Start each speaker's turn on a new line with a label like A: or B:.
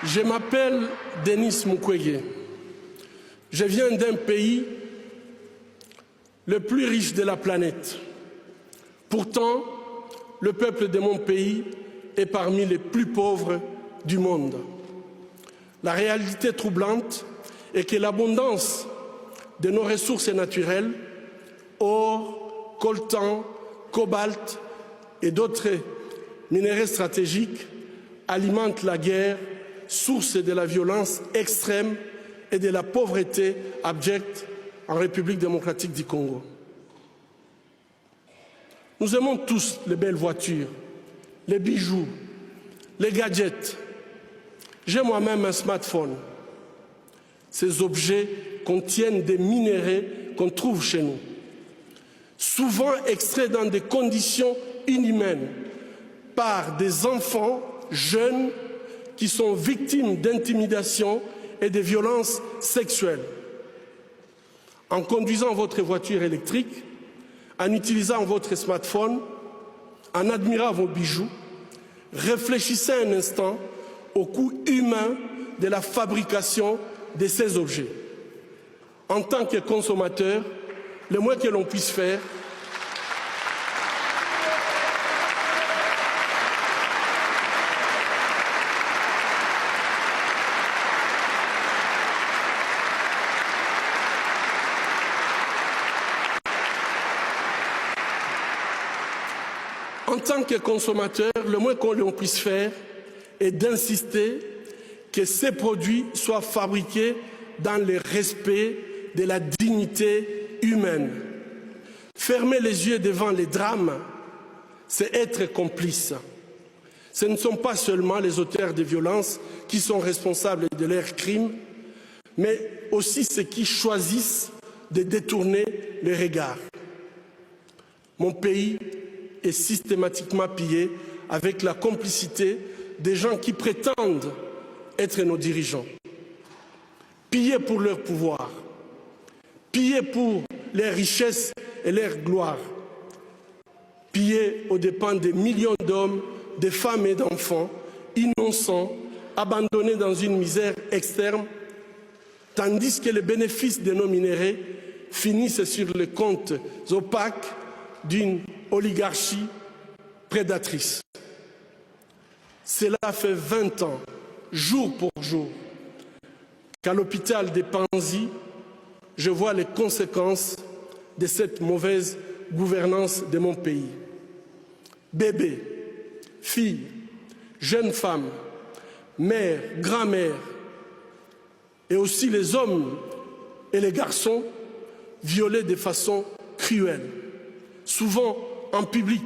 A: Je m'appelle Denis Mukwege. Je viens d'un pays le plus riche de la planète. Pourtant, le peuple de mon pays est parmi les plus pauvres du monde. La réalité troublante est que l'abondance de nos ressources naturelles, or, coltan, cobalt et d'autres minéraux stratégiques, alimente la guerre, source de la violence extrême et de la pauvreté abjecte en République démocratique du Congo. Nous aimons tous les belles voitures, les bijoux, les gadgets. J'ai moi-même un smartphone. Ces objets contiennent des minéraux qu'on trouve chez nous, souvent extraits dans des conditions inhumaines par des enfants jeunes qui sont victimes d'intimidation et de violences sexuelles. En conduisant votre voiture électrique, en utilisant votre smartphone, en admirant vos bijoux, réfléchissez un instant au coût humain de la fabrication de ces objets. En tant que consommateur, le moins que l'on puisse faire, est d'insister que ces produits soient fabriqués dans le respect de la dignité humaine. Fermer les yeux devant les drames, c'est être complice. Ce ne sont pas seulement les auteurs de violences qui sont responsables de leurs crimes, mais aussi ceux qui choisissent de détourner les regards. Mon pays est systématiquement pillé avec la complicité des gens qui prétendent être nos dirigeants. Pillés pour leur pouvoir, pillés pour leurs richesses et leur gloire, pillés aux dépens des millions d'hommes, de femmes et d'enfants innocents, abandonnés dans une misère externe, tandis que les bénéfices de nos minéraux finissent sur les comptes opaques d'une oligarchie prédatrice. Cela fait 20 ans, jour pour jour, qu'à l'hôpital des Panzi, je vois les conséquences de cette mauvaise gouvernance de mon pays. Bébés, filles, jeunes femmes, mères, grand-mères, et aussi les hommes et les garçons violés de façon cruelle, souvent en public,